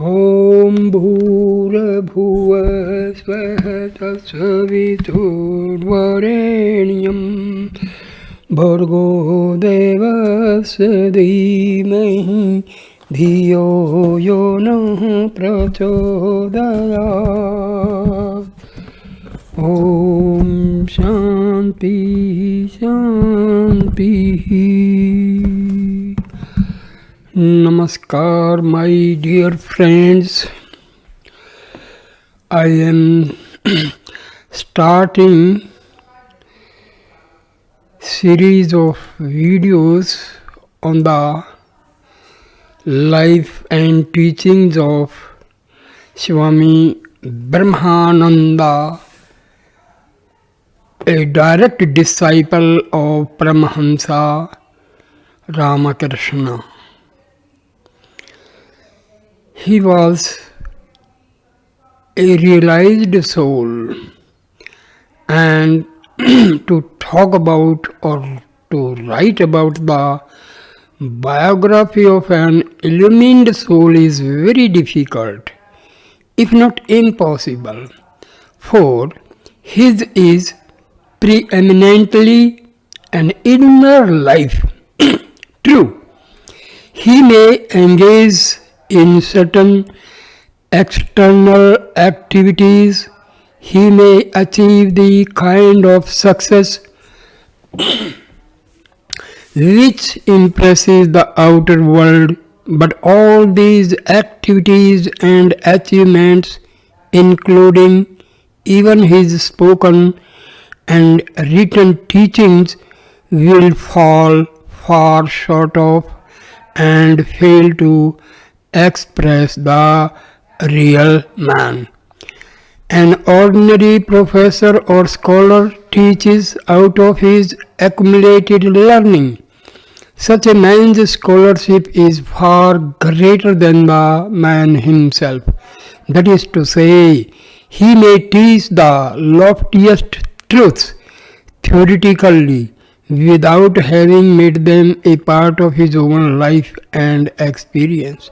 ॐ भूर्भुवः स्वः तत्सवितुर्वरेण्यं भर्गो देवस्य धीमहि धियो यो नः प्रचोदयात्। ॐ शान्ति शान्तिः। Namaskar, my dear friends. I am starting series of videos on the life and teachings of Swami Brahmananda, a direct disciple of Paramahamsa Ramakrishna. He was a realized soul, and to talk about or to write about the biography of an illumined soul is very difficult, if not impossible, for his is preeminently an inner life. True, he may engage in certain external activities, he may achieve the kind of success which impresses the outer world, but all these activities and achievements, including even his spoken and written teachings, will fall far short of and fail to express the real man. An ordinary professor or scholar teaches out of his accumulated learning. Such a man's scholarship is far greater than the man himself. That is to say, he may teach the loftiest truths theoretically without having made them a part of his own life and experience.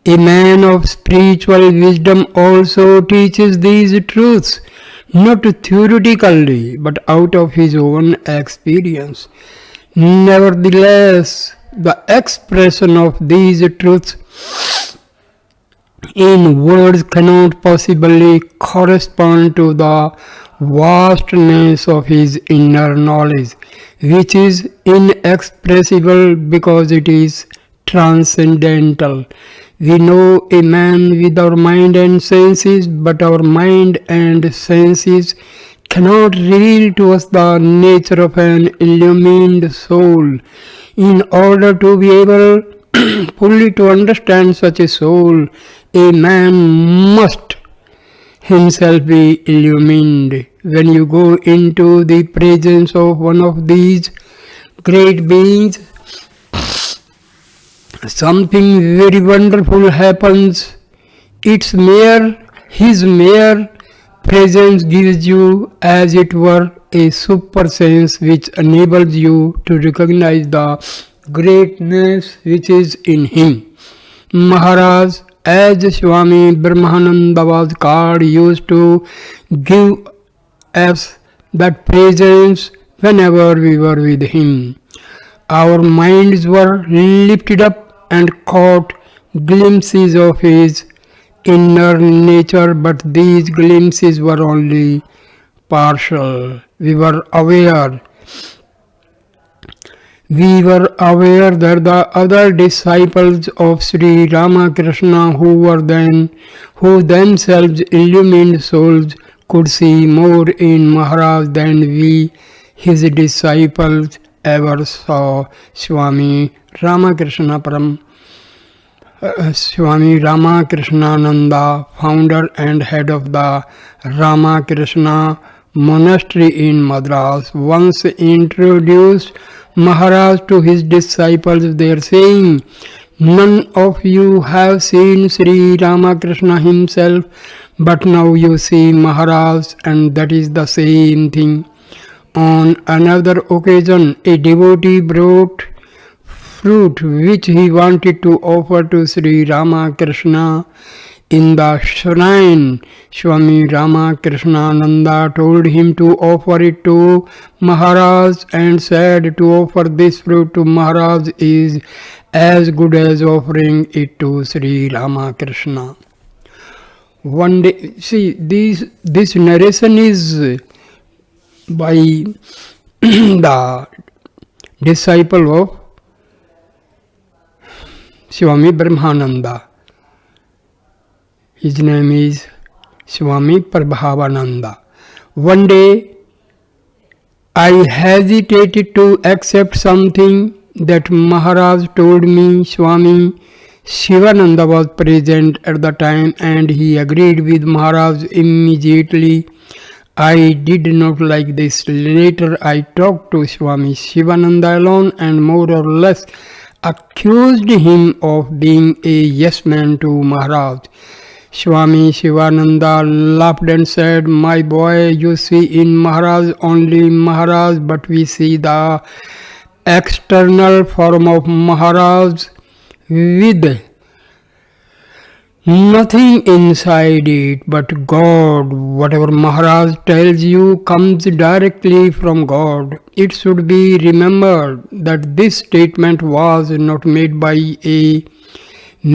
A man of spiritual wisdom also teaches these truths, not theoretically, but out of his own experience. Nevertheless, the expression of these truths in words cannot possibly correspond to the vastness of his inner knowledge, which is inexpressible because it is transcendental. We know a man with our mind and senses, but our mind and senses cannot reveal to us the nature of an illumined soul. In order to be able fully to understand such a soul, a man must himself be illumined. When you go into the presence of one of these great beings, something very wonderful happens. His mere presence gives you, as it were, a super sense which enables you to recognize the greatness which is in him. Maharaj, as Swami Brahmananda was called, used to give us that presence whenever we were with him. Our minds were lifted up and caught glimpses of his inner nature, but these glimpses were only partial. We were aware that the other disciples of Sri Ramakrishna who themselves illumined souls could see more in Maharaj than we, his disciples, ever saw. Swami Ramakrishnananda, founder and head of the Ramakrishna monastery in Madras, once introduced Maharaj to his disciples there, saying, "None of you have seen Sri Ramakrishna himself, but now you see Maharaj, and that is the same thing." On another occasion, a devotee brought fruit which he wanted to offer to Sri Ramakrishna in the shrine. Swami Ramakrishnananda told him to offer it to Maharaj and said to offer this fruit to Maharaj is as good as offering it to Sri Ramakrishna. One day, see, this narration is by the disciple of Swami Brahmananda. His name is Swami Prabhavananda. One day, I hesitated to accept something that Maharaj told me. Swami Shivananda was present at the time and he agreed with Maharaj immediately. I did not like this. Later I talked to Swami Shivananda alone and more or less accused him of being a yes man to Maharaj. Swami Shivananda laughed and said, "My boy, you see in Maharaj only Maharaj, but we see the external form of Maharaj with nothing inside it but God. Whatever Maharaj tells you comes directly from God." It should be remembered that this statement was not made by a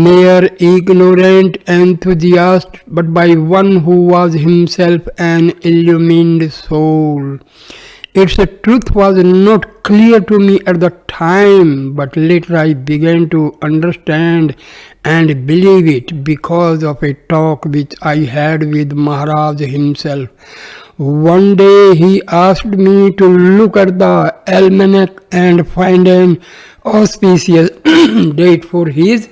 mere ignorant enthusiast, but by one who was himself an illumined soul. Its truth was not clear to me at the time, but later I began to understand and believe it because of a talk which I had with Maharaj himself. One day he asked me to look at the almanac and find an auspicious date for his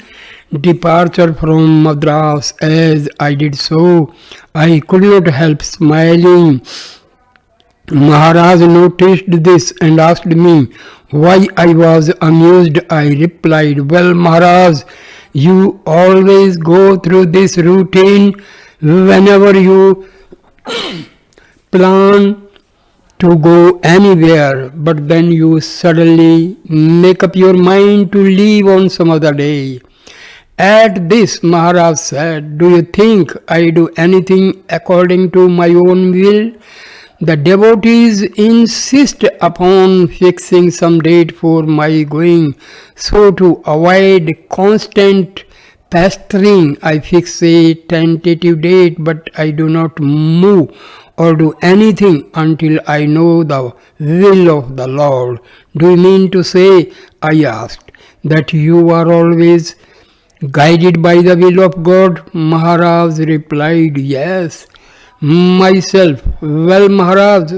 departure from Madras. As I did so, I could not help smiling. Maharaj noticed this and asked me why I was amused. I replied, "Well, Maharaj, you always go through this routine whenever you plan to go anywhere, but then you suddenly make up your mind to leave on some other day." At this, Maharaj said, "Do you think I do anything according to my own will? The devotees insist upon fixing some date for my going, so to avoid constant pestering, I fix a tentative date, but I do not move or do anything until I know the will of the Lord." "Do you mean to say," I asked, "that you are always guided by the will of God?" Maharaj replied, "Yes, myself." "Well, Maharaj,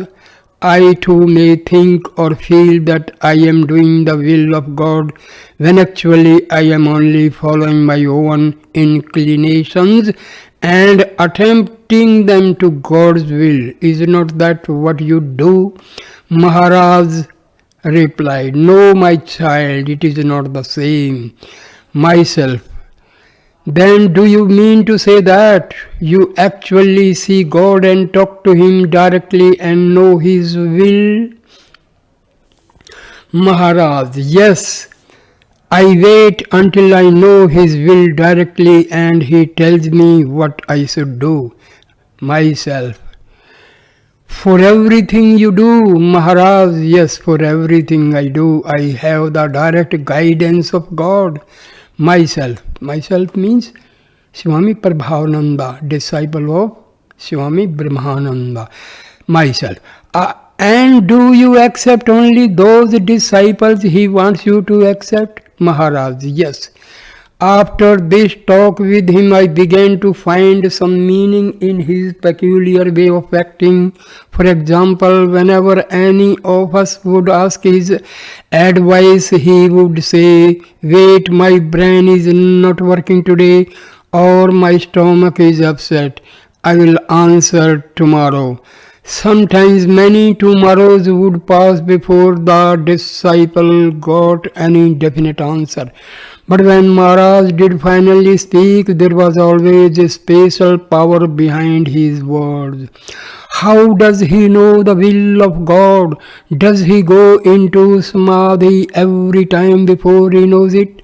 I too may think or feel that I am doing the will of God when actually I am only following my own inclinations and attempting them to God's will. Is not that what you do?" Maharaj replied, "No, my child, it is not the same." Myself: "Then do you mean to say that you actually see God and talk to Him directly and know His will?" Maharaj: "Yes, I wait until I know His will directly and He tells me what I should do." Myself: "For everything you do?" Maharaj: "Yes, for everything I do, I have the direct guidance of God." Myself means Swami Prabhavananda, disciple of Swami Brahmananda. Myself: "And do you accept only those disciples he wants you to accept?" Maharaj: "Yes." After this talk with him, I began to find some meaning in his peculiar way of acting. For example, whenever any of us would ask his advice, he would say, "Wait, my brain is not working today," or "My stomach is upset. I will answer tomorrow." Sometimes many tomorrows would pass before the disciple got any definite answer. But when Maharaj did finally speak, there was always a special power behind his words. How does he know the will of God? Does he go into Samadhi every time before he knows it?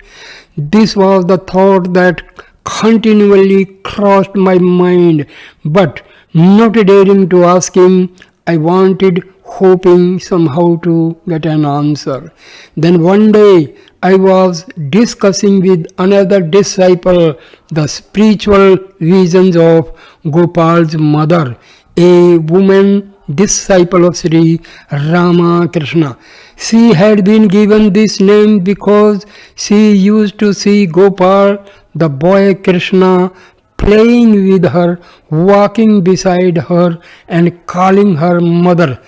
This was the thought that continually crossed my mind, but not daring to ask him, I wanted, hoping somehow to get an answer. Then one day I was discussing with another disciple the spiritual visions of Gopal's mother, a woman disciple of Sri Ramakrishna. She had been given this name because she used to see Gopal, the boy Krishna, playing with her, walking beside her, and calling her mother.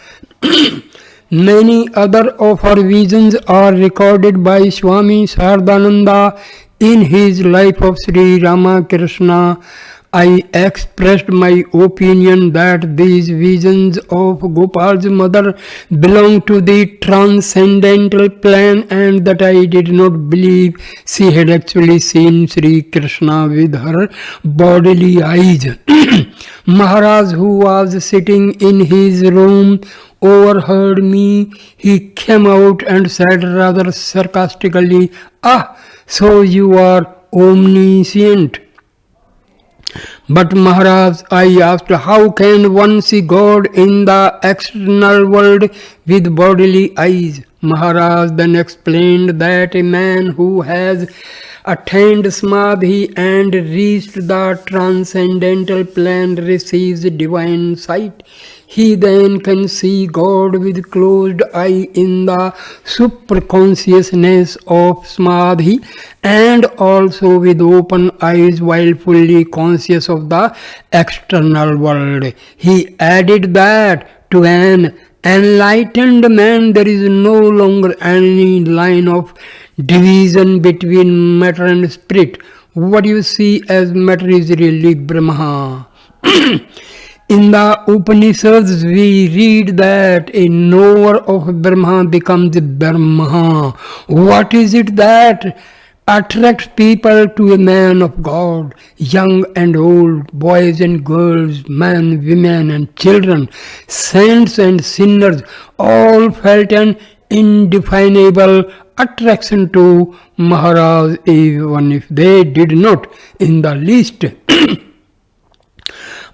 Many other of her visions are recorded by Swami Sardananda in his Life of Sri Ramakrishna. I expressed my opinion that these visions of Gopal's mother belong to the transcendental plane and that I did not believe she had actually seen Sri Krishna with her bodily eyes. Maharaj, who was sitting in his room, overheard me. He came out and said rather sarcastically, "Ah, so you are omniscient." But Maharaj, I asked, how can one see God in the external world with bodily eyes? Maharaj then explained that a man who has attained Samadhi and reached the transcendental plane receives divine sight. He then can see God with closed eye in the superconsciousness of Samadhi and also with open eyes while fully conscious of the external world. He added that to an enlightened man there is no longer any line of division between matter and spirit. What you see as matter is really Brahma. In the Upanishads, we read that a knower of Brahma becomes Brahma. What is it that attracts people to a man of God? Young and old, boys and girls, men, women and children, saints and sinners, all felt an indefinable attraction to Maharaj, even if they did not in the least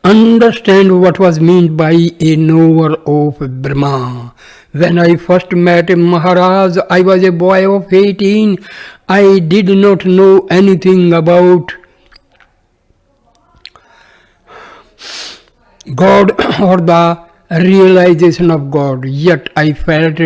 understand what was meant by a knower of Brahma. When I first met Maharaj, I was a boy of 18. I did not know anything about God or the realization of God, yet I felt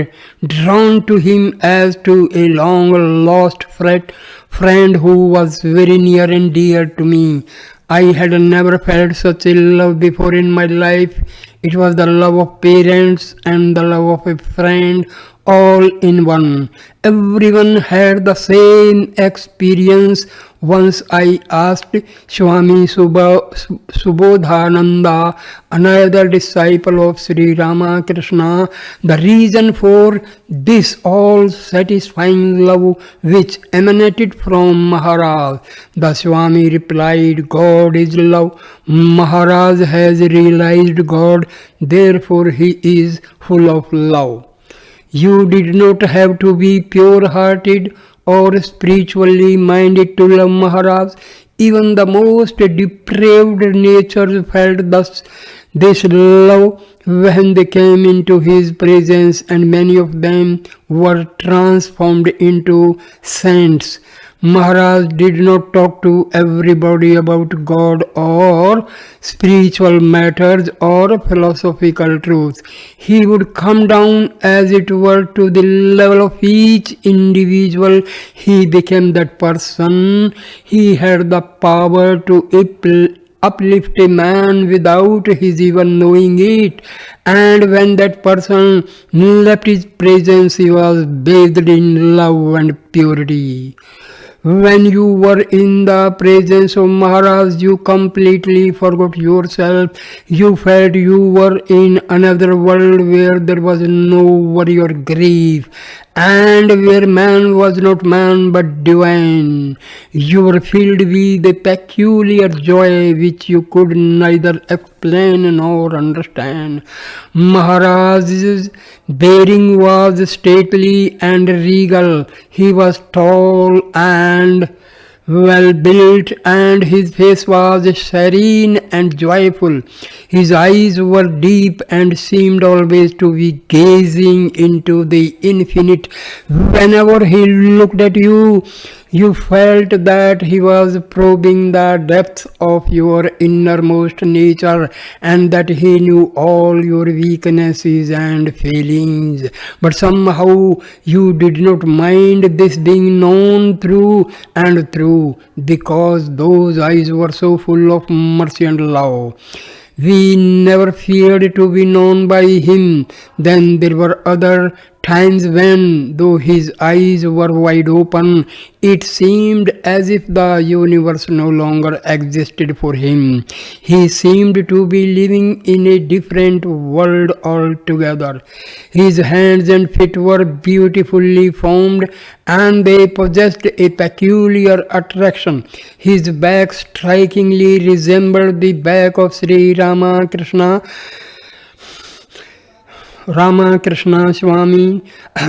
drawn to him as to a long lost friend who was very near and dear to me. I had never felt such a love before in my life. It was the love of parents and the love of a friend all in one. Everyone had the same experience. Once I asked Swami Subodhananda, another disciple of Sri Ramakrishna, the reason for this all-satisfying love which emanated from Maharaj. The Swami replied, God is love. Maharaj has realized God, therefore he is full of love. You did not have to be pure-hearted or spiritually minded to love Maharaj. Even the most depraved natures felt this love when they came into his presence, and many of them were transformed into saints. Maharaj did not talk to everybody about God or spiritual matters or philosophical truths. He would come down, as it were, to the level of each individual. He became that person. He had the power to uplift a man without his even knowing it. And when that person left his presence, he was bathed in love and purity. When you were in the presence of Maharaj, you completely forgot yourself. You felt you were in another world where there was no worry or grief. and where man was not man but divine. You were filled with a peculiar joy which you could neither explain nor understand. Maharaj's bearing was stately and regal. He was tall and well built, and his face was serene and joyful. His eyes were deep and seemed always to be gazing into the infinite. Whenever he looked at you, you felt that he was probing the depths of your innermost nature and that he knew all your weaknesses and failings. But somehow you did not mind this being known through and through, because those eyes were so full of mercy and love. We never feared to be known by him. Then there were other times when, though his eyes were wide open, it seemed as if the universe no longer existed for him. He seemed to be living in a different world altogether. His hands and feet were beautifully formed, and they possessed a peculiar attraction. His back strikingly resembled the back of Sri Ramakrishna Swami.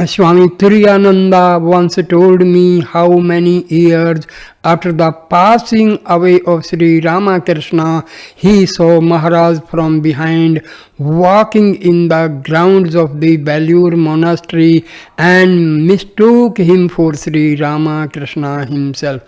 Swami Turiyananda once told me how many years after the passing away of Sri Ramakrishna, he saw Maharaj from behind walking in the grounds of the Belur monastery and mistook him for Sri Ramakrishna himself.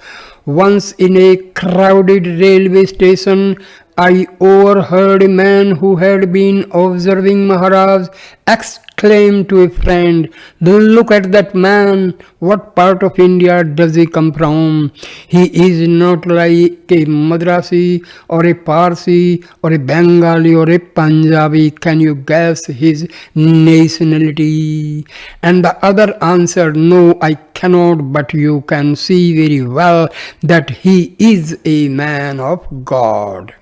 Once in a crowded railway station, I overheard a man who had been observing Maharaj exclaim to a friend, "Look at that man! What part of India does he come from? He is not like a Madrasi or a Parsi or a Bengali or a Punjabi. Can you guess his nationality?" And the other answered, "No, I cannot, but you can see very well that he is a man of God."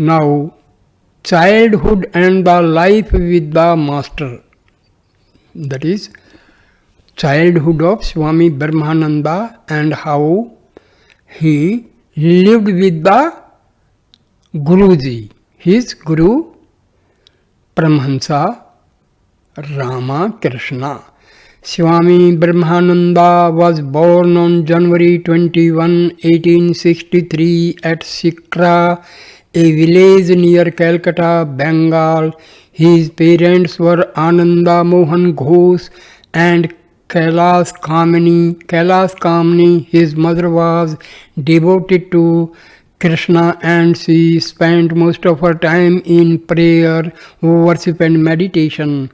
Now, childhood and the life with the master, that is childhood of Swami Brahmananda and how he lived with the Guruji, his Guru Paramahansa Ramakrishna. Swami Brahmananda was born on January 21, 1863 at Sikra, a village near Calcutta, Bengal. His parents were Ananda Mohan Ghosh and Kailas Kamini. His mother was devoted to Krishna and she spent most of her time in prayer, worship and meditation.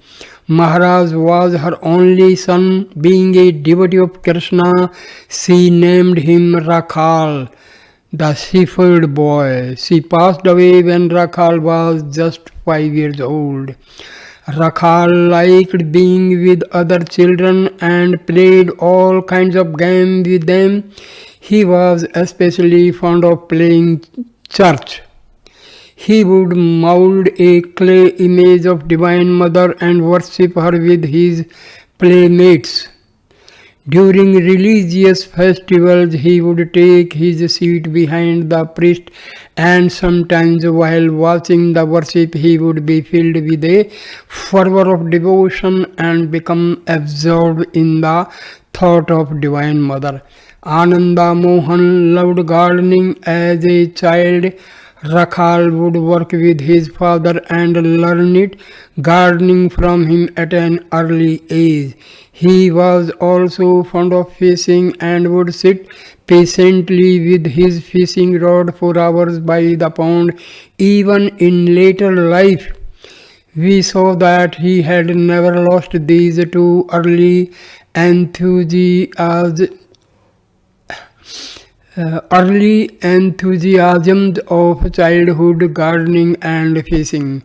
Maharaj was her only son. Being a devotee of Krishna, she named him Rakhal, the shepherd boy. She passed away when Rakhal was just 5 years old. Rakhal liked being with other children and played all kinds of games with them. He was especially fond of playing church. He would mold a clay image of Divine Mother and worship her with his playmates. During religious festivals, he would take his seat behind the priest, and sometimes while watching the worship, he would be filled with a fervor of devotion and become absorbed in the thought of Divine Mother. Ananda Mohan loved gardening as a child. Rakhal would work with his father and learn it gardening from him at an early age. He was also fond of fishing and would sit patiently with his fishing rod for hours by the pond. Even in later life, we saw that he had never lost these two early enthusiasms of childhood, gardening and fishing.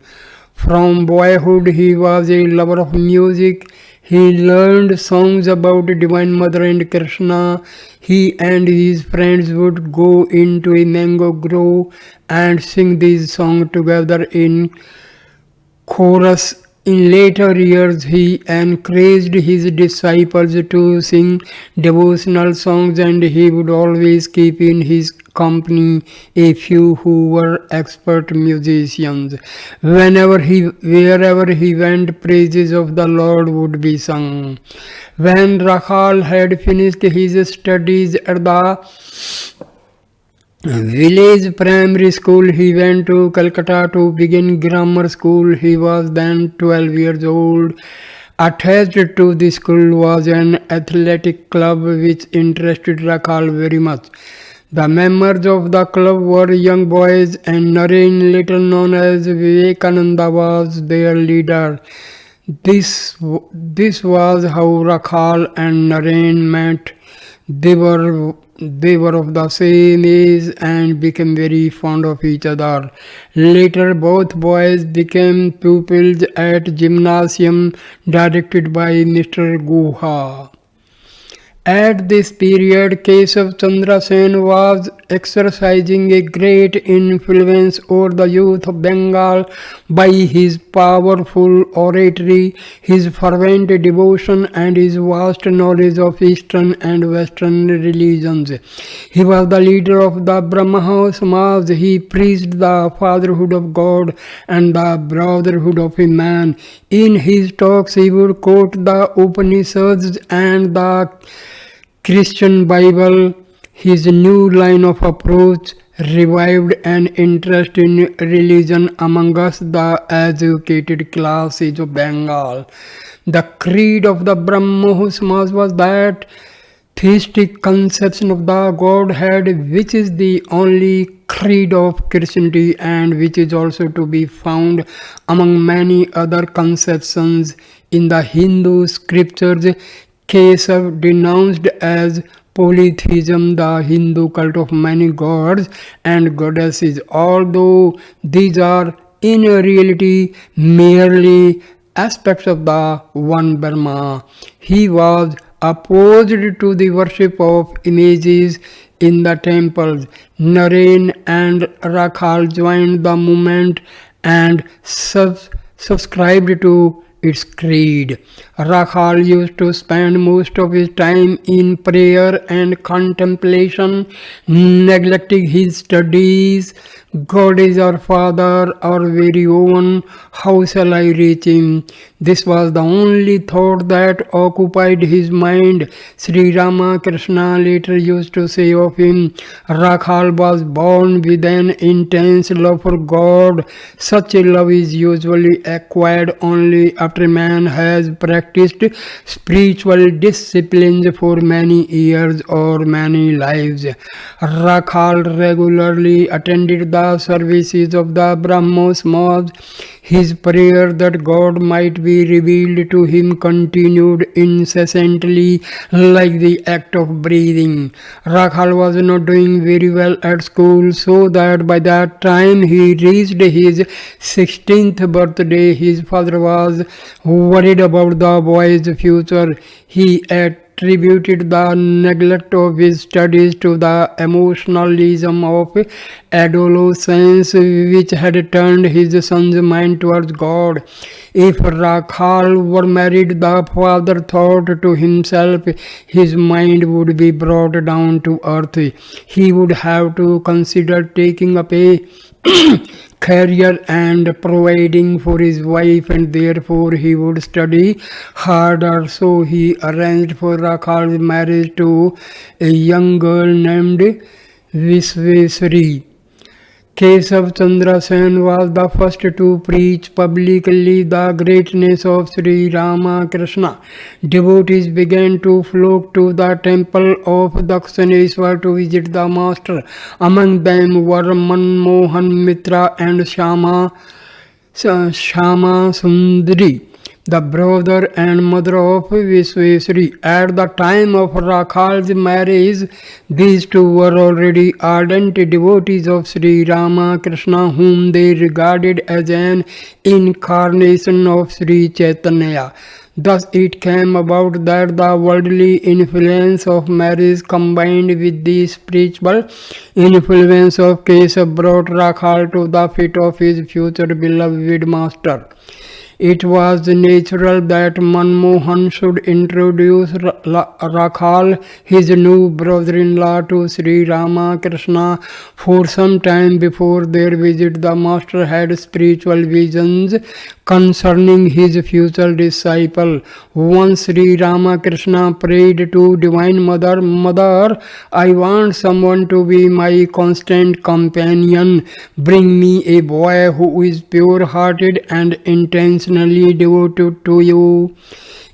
From boyhood he was a lover of music. He learned songs about Divine Mother and Krishna. He and his friends would go into a mango grove and sing these songs together in chorus. In later years, he encouraged his disciples to sing devotional songs, and he would always keep in his company a few who were expert musicians. Wherever he went, praises of the Lord would be sung. When Rakhal had finished his studies at the village primary school, he went to Calcutta to begin grammar school. He was then 12 years old. Attached to the school was an athletic club which interested Rakhal very much. The members of the club were young boys, and Naren, later known as Vivekananda, was their leader. This was how Rakhal and Naren met. They were of the same age and became very fond of each other. Later, both boys became pupils at gymnasium directed by Mr. Guha. At this period, Keshav Chandra Sen was exercising a great influence over the youth of Bengal by his powerful oratory, his fervent devotion, and his vast knowledge of Eastern and Western religions. He was the leader of the Brahmo Samaj. He preached the fatherhood of God and the brotherhood of a man. In his talks, he would quote the Upanishads and the Christian Bible. His new line of approach revived an interest in religion among us, the educated classes of Bengal. The creed of the Brahmo Samaj was that theistic conception of the Godhead, which is the only creed of Christianity and which is also to be found among many other conceptions in the Hindu scriptures. Keshav denounced as polytheism, the Hindu cult of many gods and goddesses, although these are in reality merely aspects of the one Brahma. He was opposed to the worship of images in the temples. Naren and Rakhal joined the movement and subscribed to its creed. Rakhal used to spend most of his time in prayer and contemplation, neglecting his studies. God is our Father, our very own. How shall I reach Him? This was the only thought that occupied his mind. Sri Ramakrishna later used to say of him, Rakhal was born with an intense love for God. Such a love is usually acquired only after man has practiced spiritual disciplines for many years or many lives. Rakhal regularly attended the services of the Brahmo Samaj. His prayer that God might be revealed to him continued incessantly like the act of breathing. Rakhal was not doing very well at school, so that by that time he reached his 16th birthday, his father was worried about the boy's future. He attributed the neglect of his studies to the emotionalism of adolescence, which had turned his son's mind towards God. If Rakhal were married, the father thought to himself, his mind would be brought down to earth. He would have to consider taking up a career and providing for his wife, and therefore he would study harder. So he arranged for Rakhal's marriage to a young girl named Visveswari. Keshav Chandra Sen was the first to preach publicly the greatness of Sri Ramakrishna. Devotees began to flock to the temple of Dakshineswar to visit the master. Among them were Manmohan Mitra and Shama Sundari, the brother and mother of Visveswari. At the time of Rakhal's marriage, these two were already ardent devotees of Sri Ramakrishna, whom they regarded as an incarnation of Sri Chaitanya. Thus it came about that the worldly influence of marriage combined with the spiritual influence of Keshav brought Rakhal to the feet of his future beloved master. It was natural that Manmohan should introduce Rakhal, his new brother-in-law, to Sri Ramakrishna. For some time before their visit, the master had spiritual visions concerning his future disciple. Once Sri Ramakrishna prayed to Divine Mother, Mother, I want someone to be my constant companion. Bring me a boy who is pure-hearted and intentionally devoted to you.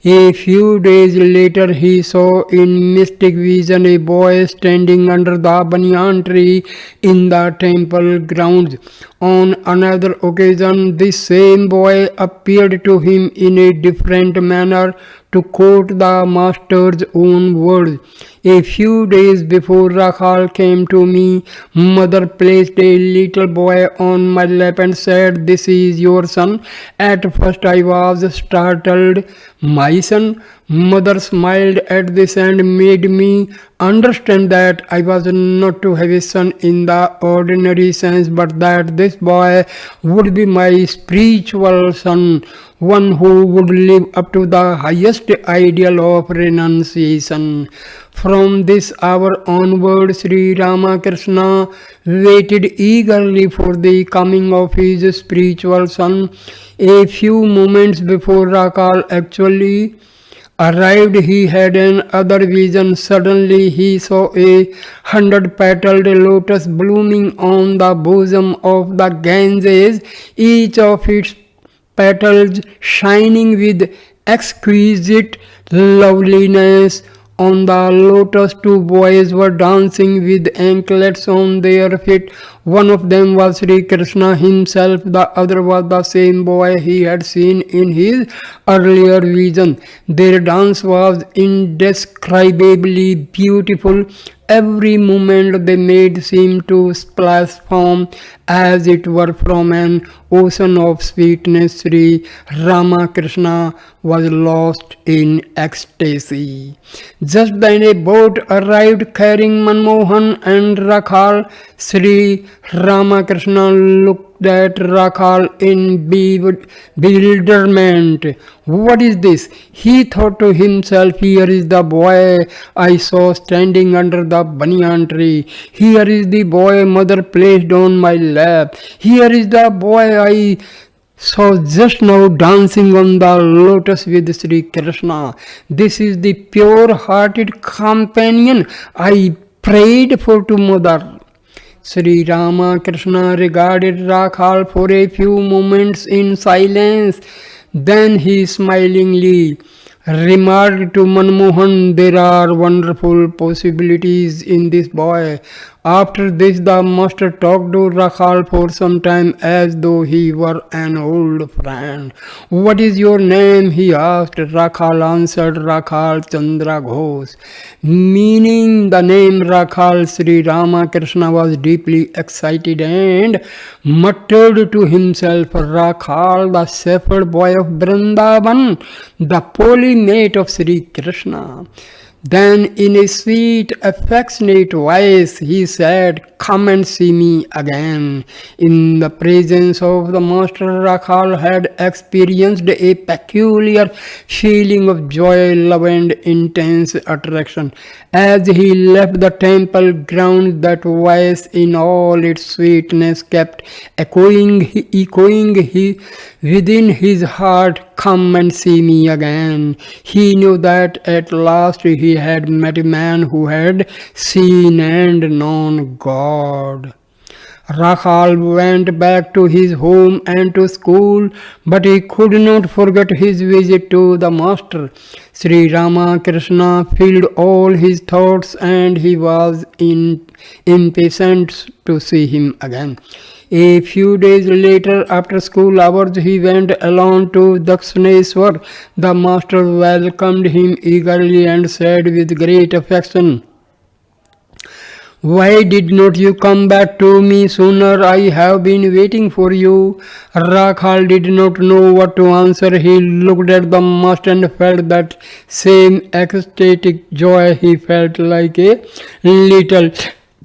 A few days later, he saw in mystic vision a boy standing under the banyan tree in the temple grounds. On another occasion, this same boy appeared to him in a different manner, to quote the master's own words. A few days before Rakhal came to me, mother placed a little boy on my lap and said, "This is your son." At first I was startled. My son? Mother smiled at this and made me understand that I was not to have a son in the ordinary sense, but that this boy would be my spiritual son, one who would live up to the highest ideal of renunciation. From this hour onward, Sri Ramakrishna waited eagerly for the coming of his spiritual son. A few moments before Rakhal actually arrived, he had another vision. Suddenly he saw 100-petaled lotus blooming on the bosom of the Ganges, each of its petals shining with exquisite loveliness. On the lotus, two boys were dancing with anklets on their feet. One of them was Sri Krishna himself, the other was the same boy he had seen in his earlier vision. Their dance was indescribably beautiful. Every movement they made seemed to splash foam, as it were from an ocean of sweetness. Sri Ramakrishna was lost in ecstasy. Just then a boat arrived carrying Manmohan and Rakhal. Sri Ramakrishna looked at Rakhal in bewilderment. What is this? He thought to himself, here is the boy I saw standing under the banyan tree. Here is the boy mother placed on my lap. Here is the boy I saw just now dancing on the lotus with Sri Krishna. This is the pure-hearted companion I prayed for to mother. Sri Ramakrishna regarded Rakhal for a few moments in silence. Then he smilingly remarked to Manmohan, there are wonderful possibilities in this boy. After this, the master talked to Rakhal for some time as though he were an old friend. What is your name? He asked. Rakhal answered, Rakhal Chandra Ghosh, meaning the name Rakhal. Sri Ramakrishna was deeply excited and muttered to himself, Rakhal, the shepherd boy of Vrindavan, the polymate of Sri Krishna. Then in a sweet, affectionate voice, he said, come and see me again. In the presence of the master, Rakhal had experienced a peculiar feeling of joy, love and intense attraction. As he left the temple grounds, that voice in all its sweetness kept echoing within his heart, come and see me again. He knew that at last he had met a man who had seen and known God. Rakhal went back to his home and to school, but he could not forget his visit to the master. Sri Ramakrishna filled all his thoughts and he was impatient to see him again. A few days later, after school hours, he went alone to Dakshineswar. The master welcomed him eagerly and said with great affection, why did not you come back to me sooner? I have been waiting for you. Rakhal did not know what to answer. He looked at the master and felt that same ecstatic joy he felt like a little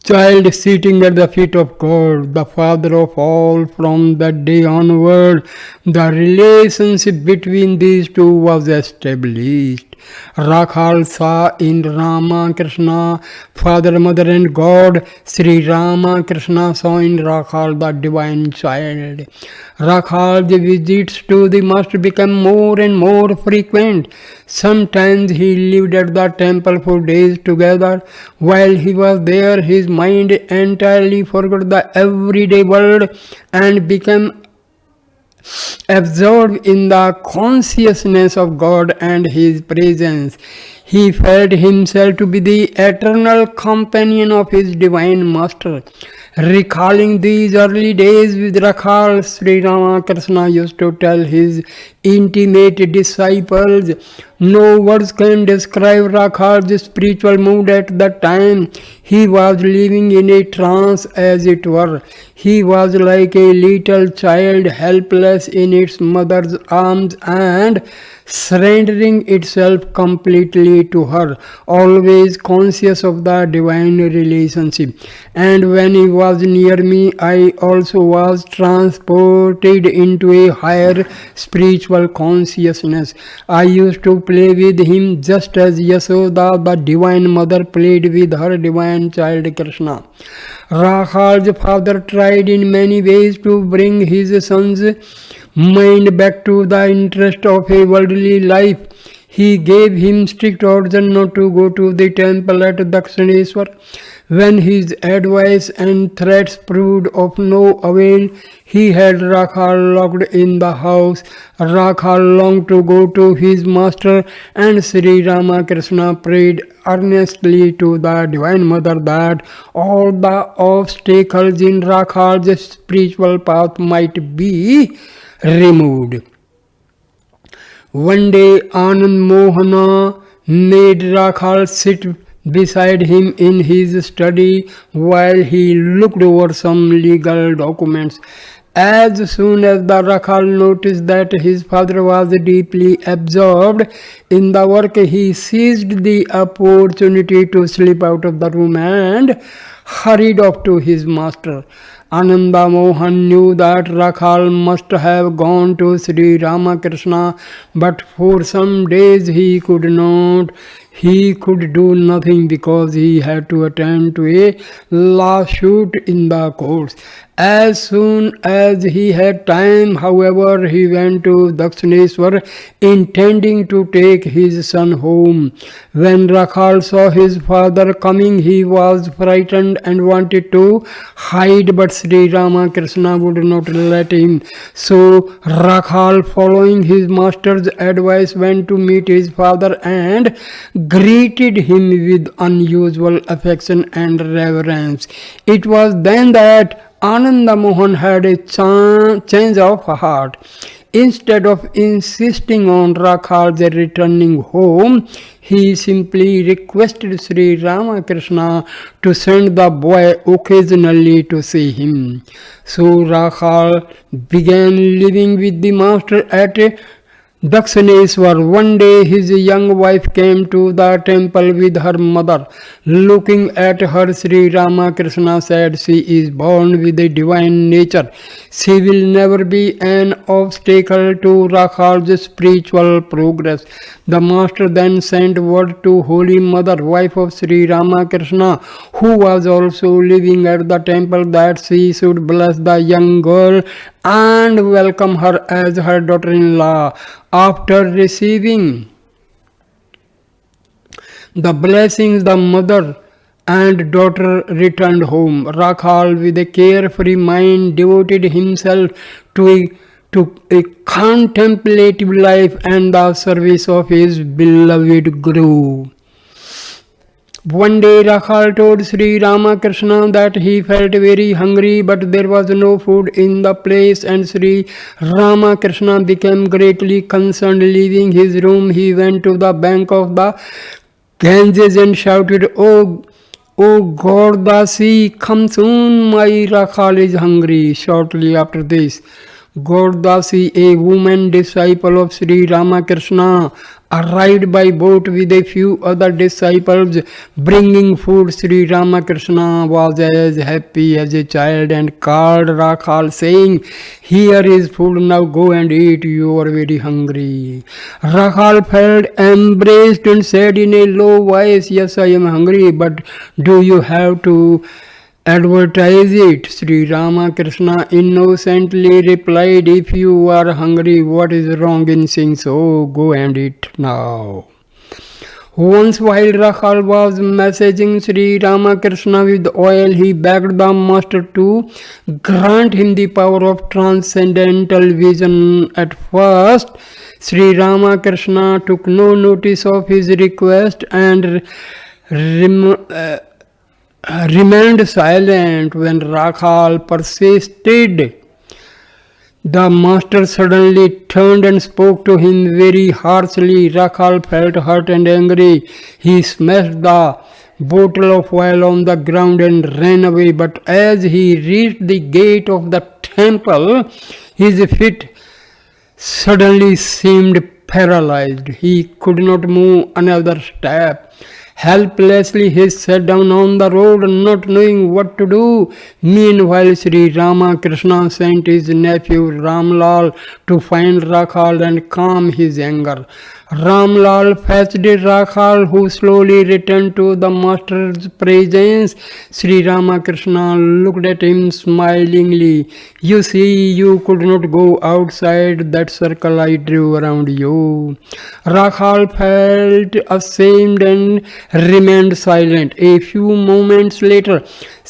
child sitting at the feet of God, the Father of all. From that day onward, the relationship between these two was established. Rakhal saw in Rama Krishna Father, Mother and God. Sri Rama Krishna saw in Rakhal the divine child. Rakhal's visits to the master became more and more frequent. Sometimes he lived at the temple for days together. While he was there, his mind entirely forgot the everyday world and became absorbed in the consciousness of God and His presence. He felt himself to be the eternal companion of his divine master. Recalling these early days with Rakhal, Sri Ramakrishna used to tell his intimate disciples, no words can describe Rakhal's spiritual mood at that time. He was living in a trance, as it were. He was like a little child, helpless in its mother's arms and surrendering itself completely to her, always conscious of the divine relationship. And when he was near me, I also was transported into a higher spiritual consciousness. I used to play with him just as Yasoda, the divine mother, played with her divine child Krishna. Rakhal's father tried in many ways to bring his son's mind back to the interest of a worldly life. He gave him strict orders not to go to the temple at Dakshineshwar. When his advice and threats proved of no avail, he had Rakhal locked in the house. Rakhal longed to go to his master, and Sri Ramakrishna prayed earnestly to the Divine Mother that all the obstacles in Rakhal's spiritual path might be removed. One day Anand Mohana made Rakhal sit beside him in his study while he looked over some legal documents. As soon as the Rakhal noticed that his father was deeply absorbed in the work, he seized the opportunity to slip out of the room and hurried off to his master. Ananda Mohan knew that Rakhal must have gone to Sri Ramakrishna, but for some days he could not. He could do nothing because he had to attend to a lawsuit in the courts. As soon as he had time, however, he went to Dakshineshwar, intending to take his son home. When Rakhal saw his father coming, he was frightened and wanted to hide, but Sri Ramakrishna would not let him. So Rakhal, following his master's advice, went to meet his father and greeted him with unusual affection and reverence. It was then that Ananda Mohan had a change of heart. Instead of insisting on Rakhal's returning home, he simply requested Sri Ramakrishna to send the boy occasionally to see him. So Rakhal began living with the master at Dakshineshwar. One day his young wife came to the temple with her mother. Looking at her, Sri Ramakrishna said, she is born with a divine nature. She will never be an obstacle to Rakhal's spiritual progress. The master then sent word to Holy Mother, wife of Sri Ramakrishna, who was also living at the temple, that she should bless the young girl and welcome her as her daughter-in-law. After receiving the blessings, the mother and daughter returned home. Rakhal, with a carefree mind, devoted himself to a contemplative life and the service of his beloved Guru. One day Rakhal told Sri Ramakrishna that he felt very hungry, but there was no food in the place, and Sri Ramakrishna became greatly concerned. Leaving his room, he went to the bank of the Ganges and shouted, "Oh Gaurdasi, come soon, my Rakhal is hungry." Shortly after this, Gaurdasi, a woman disciple of Sri Ramakrishna, arrived by boat with a few other disciples bringing food. Sri Ramakrishna was as happy as a child and called Rakhal, saying, "Here is food, now go and eat, you are very hungry." Rakhal felt embraced and said in a low voice, "Yes, I am hungry, but do you have to advertise it?" Sri Ramakrishna innocently replied, "If you are hungry, what is wrong in saying so? Go and eat now." Once while Rakhal was messaging Sri Ramakrishna with oil, he begged the master to grant him the power of transcendental vision. At first, Sri Ramakrishna took no notice of his request and remained silent. When Rakhal persisted, the master suddenly turned and spoke to him very harshly. Rakhal felt hurt and angry. He smashed the bottle of oil on the ground and ran away. But as he reached the gate of the temple, his feet suddenly seemed paralyzed. He could not move another step. Helplessly he sat down on the road, not knowing what to do. Meanwhile, Sri Ramakrishna sent his nephew Ramlal to find Rakhal and calm his anger. Ramlal fetched Rakhal, who slowly returned to the master's presence. Sri Ramakrishna looked at him smilingly. "You see, you could not go outside that circle I drew around you." Rakhal felt ashamed and remained silent. A few moments later,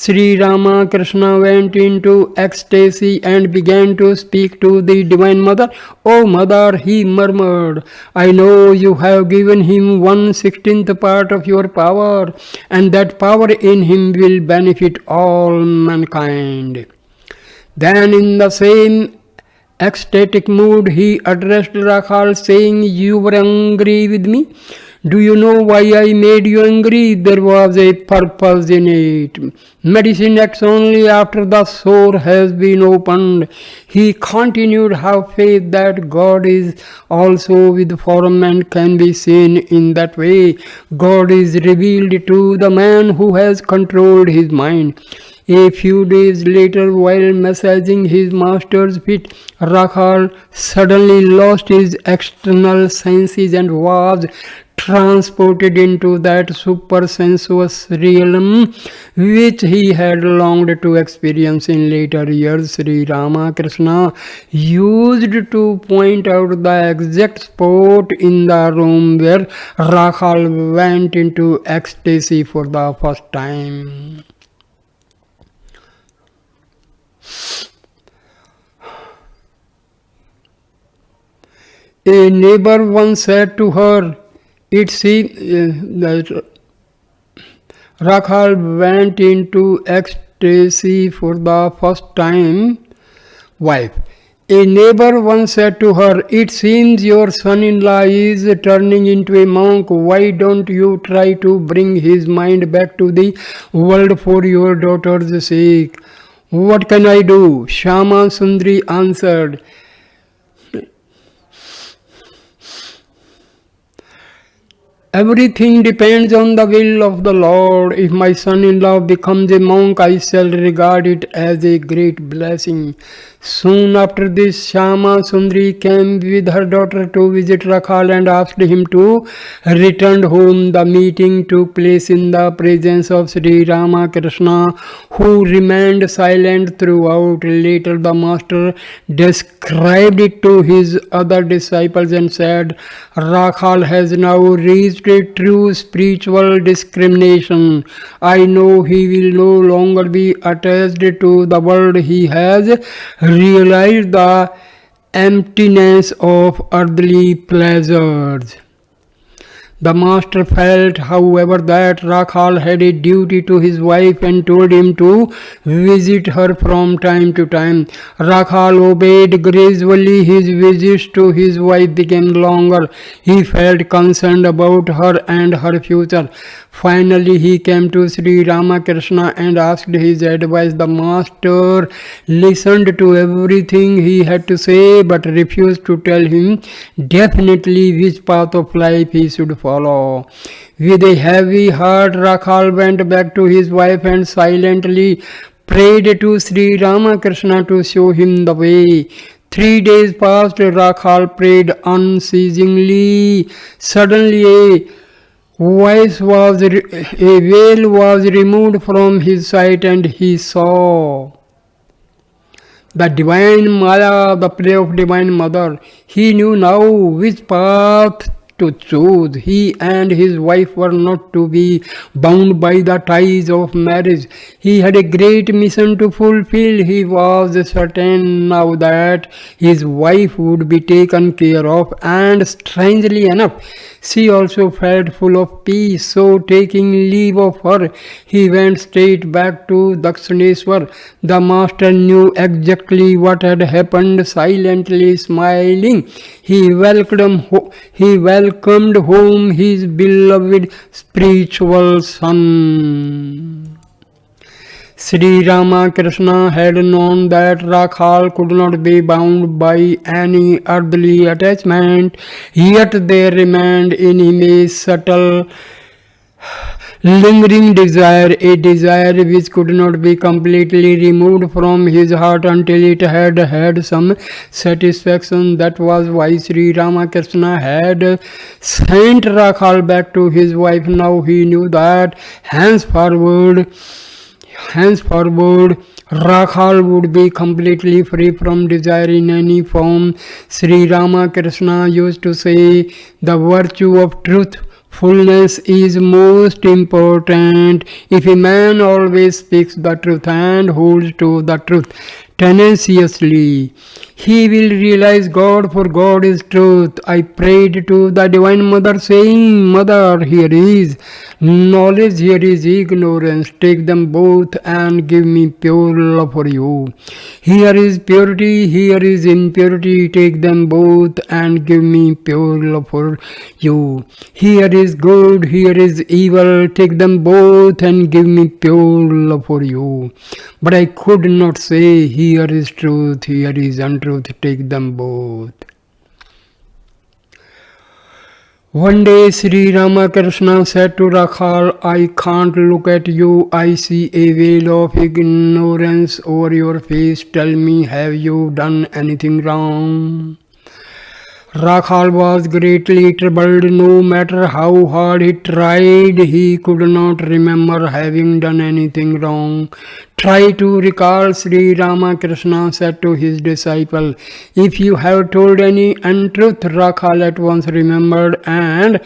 Sri Ramakrishna went into ecstasy and began to speak to the Divine Mother. "Oh Mother," he murmured, "I know you have given him 1/16th part of your power, and that power in him will benefit all mankind." Then in the same ecstatic mood, he addressed Rakhal, saying, "You were angry with me. Do you know why I made you angry? There was a purpose in it. Medicine acts only after the sore has been opened." He continued, "Have faith that God is also with form and can be seen in that way. God is revealed to the man who has controlled his mind." A few days later, while massaging his master's feet, Rakhal suddenly lost his external senses and was transported into that supersensuous realm which he had longed to experience in later years. Sri Ramakrishna used to point out the exact spot in the room where Rakhal went into ecstasy for the first time. A neighbor once said to her, "It seems that Rakhal went into ecstasy for the first time." Wife. A neighbor once said to her, "It seems your son-in-law is turning into a monk. Why don't you try to bring his mind back to the world for your daughter's sake?" "What can I do?" Shama Sundari answered. "Everything depends on the will of the Lord. If my son-in-law becomes a monk, I shall regard it as a great blessing." Soon after this, Shama Sundari came with her daughter to visit Rakhal and asked him to return home. The meeting took place in the presence of Sri Ramakrishna, who remained silent throughout. Later, the master described it to his other disciples and said, "Rakhal has now reached a true spiritual discrimination. I know he will no longer be attached to the world. He has realized the emptiness of earthly pleasures." The master felt, however, that Rakhal had a duty to his wife and told him to visit her from time to time. Rakhal obeyed. Gradually, his visits to his wife became longer. He felt concerned about her and her future. Finally, he came to Sri Ramakrishna and asked his advice. The master listened to everything he had to say but refused to tell him definitely which path of life he should follow. With a heavy heart, Rakhal went back to his wife and silently prayed to Sri Ramakrishna to show him the way. 3 days passed, Rakhal prayed unceasingly. Suddenly a veil was removed from his sight and he saw the divine Maya, the play of divine mother. He knew now which path to choose. He and his wife were not to be bound by the ties of marriage. He had a great mission to fulfill. He was certain now that his wife would be taken care of, and strangely enough, she also felt full of peace. So, taking leave of her, he went straight back to Dakshineshwar. The master knew exactly what had happened. Silently smiling, he welcomed home his beloved spiritual son. Sri Ramakrishna had known that Rakhal could not be bound by any earthly attachment, yet there remained in him a subtle, lingering desire, a desire which could not be completely removed from his heart until it had had some satisfaction. That was why Sri Ramakrishna had sent Rakhal back to his wife. Now he knew that henceforward, Rakhal would be completely free from desire in any form. Sri Ramakrishna used to say, the virtue of truthfulness is most important. If a man always speaks the truth and holds to the truth tenaciously, he will realize God, for God is truth. I prayed to the Divine Mother saying, Mother, here is knowledge, here is ignorance. Take them both and give me pure love for you. Here is purity, here is impurity. Take them both and give me pure love for you. Here is good, here is evil. Take them both and give me pure love for you. But I could not say, here is truth, here is untruth. Take them both. One day Sri Ramakrishna said to Rakhal, I can't look at you. I see a veil of ignorance over your face. Tell me, have you done anything wrong? Rakhal was greatly troubled. No matter how hard he tried, he could not remember having done anything wrong. Try to recall, Sri Ramakrishna said to his disciple. If you have told any untruth, Rakhal at once remembered and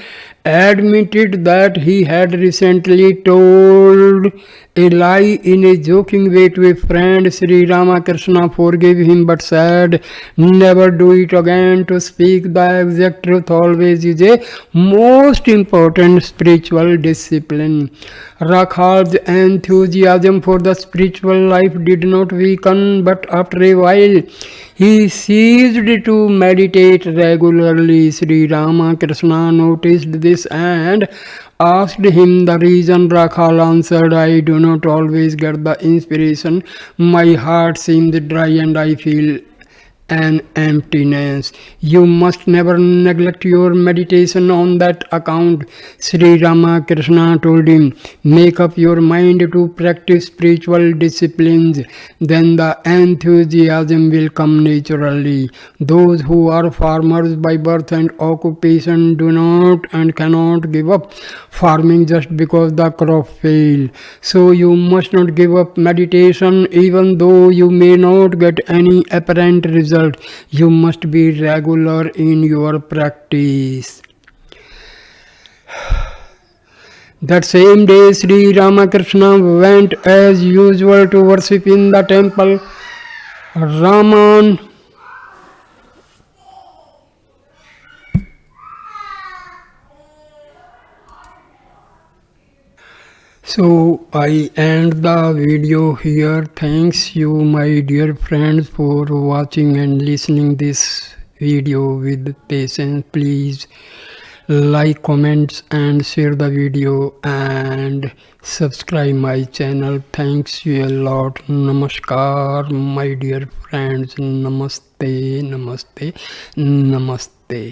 admitted that he had recently told a lie in a joking way to a friend. Sri Ramakrishna forgave him but said, never do it again. To speak the exact truth always is a most important spiritual discipline. Rakhal's enthusiasm for the spiritual life did not weaken, but after a while he ceased to meditate regularly. Sri Ramakrishna noticed this and asked him the reason. Rakhal answered, I do not always get the inspiration. My heart seems dry and I feel an emptiness. You must never neglect your meditation on that account. Sri Ramakrishna told him, make up your mind to practice spiritual disciplines, then the enthusiasm will come naturally. Those who are farmers by birth and occupation do not and cannot give up farming just because the crop failed. So you must not give up meditation even though you may not get any apparent result. You must be regular in your practice. That same day, Sri Ramakrishna went as usual to worship in the temple. Raman So I end the video here. Thanks you my dear friends for watching and listening this video with patience. Please like, comments and share the video and subscribe my channel. Thanks you a lot. Namaskar my dear friends. Namaste, namaste, namaste.